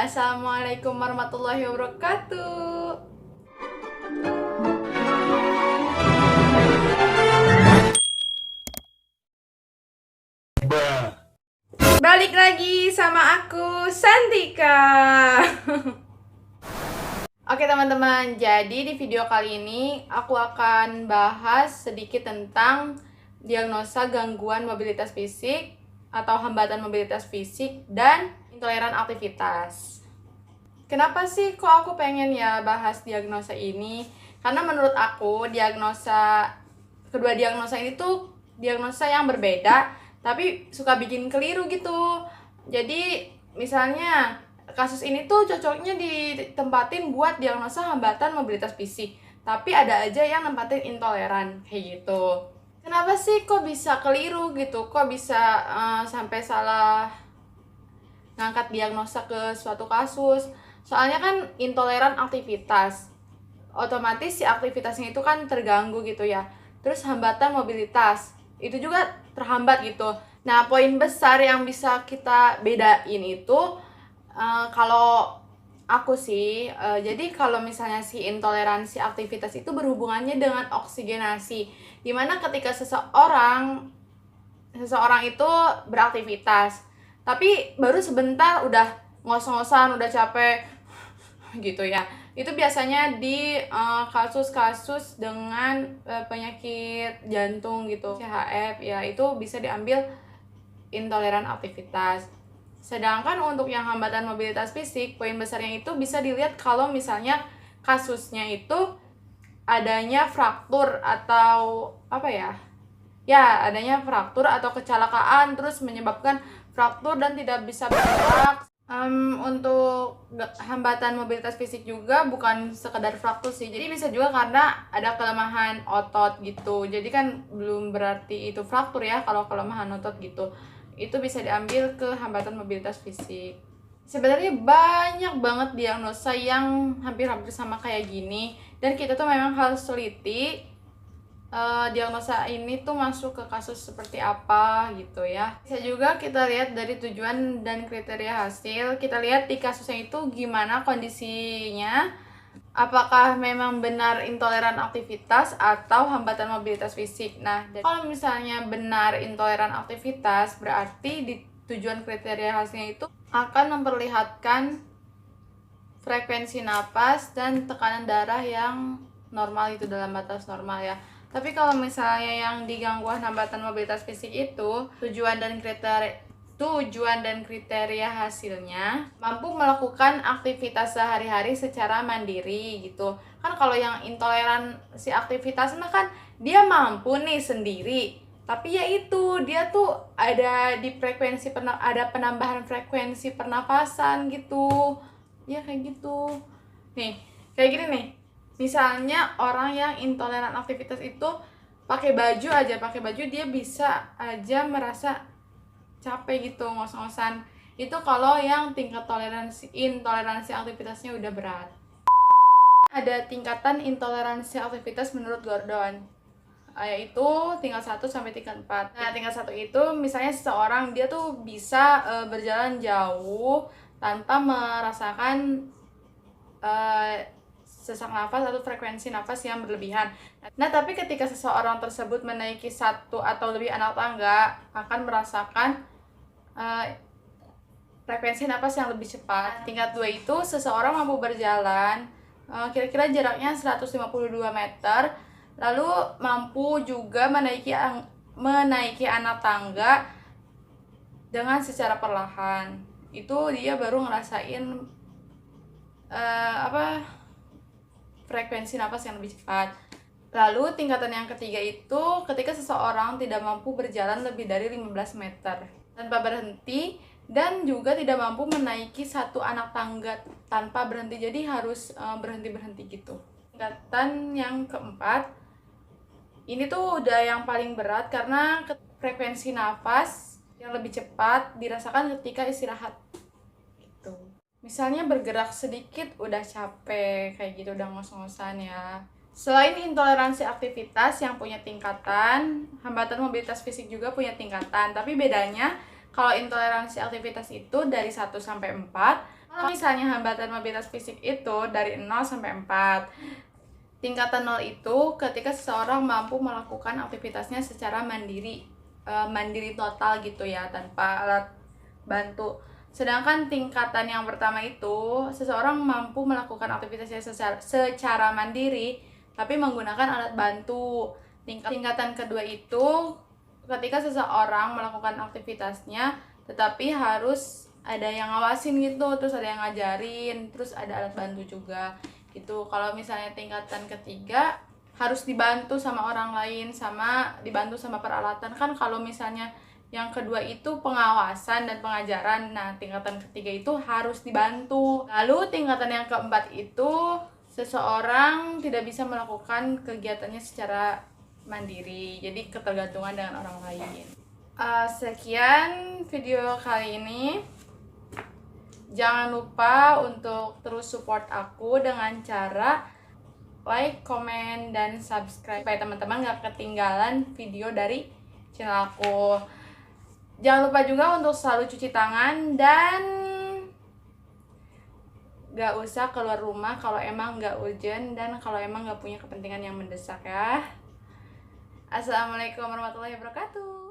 Assalamualaikum warahmatullahi wabarakatuh. Balik lagi sama aku, Santika. Oke teman-teman, jadi di video kali ini aku akan bahas sedikit tentang diagnosa gangguan mobilitas fisik atau hambatan mobilitas fisik dan intoleran aktivitas. Kenapa sih kok aku pengen ya bahas diagnosa ini? Karena menurut aku kedua diagnosa ini tuh diagnosa yang berbeda, tapi suka bikin keliru gitu. Jadi misalnya kasus ini tuh cocoknya ditempatin buat diagnosa hambatan mobilitas fisik, tapi ada aja yang nempatin intoleran kayak gitu. Kenapa sih kok bisa keliru gitu? Kok bisa sampai salah ngangkat diagnosa ke suatu kasus? Soalnya kan intoleran aktivitas, otomatis si aktivitasnya itu kan terganggu gitu ya. Terus hambatan mobilitas, itu juga terhambat gitu. Nah, poin besar yang bisa kita bedain itu kalau aku sih, jadi kalau misalnya si intoleransi aktivitas itu berhubungannya dengan oksigenasi, dimana ketika seseorang itu beraktivitas, tapi baru sebentar udah ngos-ngosan, udah capek gitu ya. Itu biasanya di kasus-kasus dengan penyakit jantung gitu, CHF ya, itu bisa diambil intoleran aktivitas. Sedangkan untuk yang hambatan mobilitas fisik, poin besarnya itu bisa dilihat kalau misalnya kasusnya itu adanya fraktur atau apa ya? Ya, adanya fraktur atau kecelakaan terus menyebabkan fraktur dan tidak bisa bergerak. Untuk hambatan mobilitas fisik juga bukan sekedar fraktur sih, jadi bisa juga karena ada kelemahan otot gitu. Jadi kan belum berarti itu fraktur ya, kalau kelemahan otot gitu itu bisa diambil ke hambatan mobilitas fisik. Sebenarnya banyak banget diagnosa yang hampir-hampir sama kayak gini, dan kita tuh memang harus teliti diagnosa ini tuh masuk ke kasus seperti apa gitu ya. Bisa juga kita lihat dari tujuan dan kriteria hasil. Kita lihat di kasusnya itu gimana kondisinya, apakah memang benar intoleran aktivitas atau hambatan mobilitas fisik. Nah, kalau misalnya benar intoleran aktivitas, berarti di tujuan kriteria hasilnya itu akan memperlihatkan frekuensi napas dan tekanan darah yang normal, itu dalam batas normal ya. Tapi kalau misalnya yang diganggu hambatan mobilitas fisik itu tujuan dan kriteria hasilnya mampu melakukan aktivitas sehari-hari secara mandiri gitu. Kan kalau yang intoleran si aktivitas mah kan dia mampu nih sendiri, tapi ya itu dia tuh ada di ada penambahan frekuensi pernapasan gitu. Ya kayak gitu. Nih, kayak gini nih. Misalnya orang yang intoleran aktivitas itu pakai baju dia bisa aja merasa capek gitu, ngos-ngosan. Itu kalau yang tingkat intoleransi aktivitasnya udah berat. Ada tingkatan intoleransi aktivitas menurut Gordon, yaitu tingkat 1 sampai tingkat 4. Nah, tingkat 1 itu misalnya seseorang dia tuh bisa berjalan jauh tanpa merasakan sesak nafas atau frekuensi nafas yang berlebihan. Nah, tapi ketika seseorang tersebut menaiki satu atau lebih anak tangga, akan merasakan frekuensi nafas yang lebih cepat. Tingkat 2 itu seseorang mampu berjalan kira-kira jaraknya 152 meter, lalu mampu juga menaiki anak tangga dengan secara perlahan. Itu dia baru ngerasain frekuensi nafas yang lebih cepat. Lalu tingkatan yang ketiga itu ketika seseorang tidak mampu berjalan lebih dari 15 meter tanpa berhenti, dan juga tidak mampu menaiki satu anak tangga tanpa berhenti, jadi harus berhenti gitu. Tingkatan yang keempat ini tuh udah yang paling berat karena frekuensi nafas yang lebih cepat dirasakan ketika istirahat gitu. Misalnya bergerak sedikit udah capek kayak gitu, udah ngos-ngosan ya. Selain intoleransi aktivitas yang punya tingkatan, hambatan mobilitas fisik juga punya tingkatan. Tapi bedanya kalau intoleransi aktivitas itu dari 1 sampai 4, Kalau misalnya hambatan mobilitas fisik itu dari 0 sampai 4. Tingkatan 0 itu ketika seseorang mampu melakukan aktivitasnya secara mandiri, mandiri total gitu ya, tanpa alat bantu. Sedangkan tingkatan yang pertama itu seseorang mampu melakukan aktivitasnya secara mandiri tapi menggunakan alat bantu. Tingkatan kedua itu ketika seseorang melakukan aktivitasnya tetapi harus ada yang ngawasin gitu, terus ada yang ngajarin, terus ada alat bantu juga gitu. Kalau misalnya tingkatan ketiga harus dibantu sama orang lain, sama dibantu sama peralatan. Kan kalau misalnya yang kedua itu pengawasan dan pengajaran, nah tingkatan ketiga itu harus dibantu. Lalu tingkatan yang keempat itu seseorang tidak bisa melakukan kegiatannya secara mandiri, jadi ketergantungan dengan orang lain. Sekian video kali ini. Jangan lupa untuk terus support aku dengan cara like, komen, dan subscribe supaya teman-teman gak ketinggalan video dari channel aku. Jangan lupa juga untuk selalu cuci tangan dan gak usah keluar rumah kalau emang gak urgent dan kalau emang gak punya kepentingan yang mendesak ya. Assalamualaikum warahmatullahi wabarakatuh.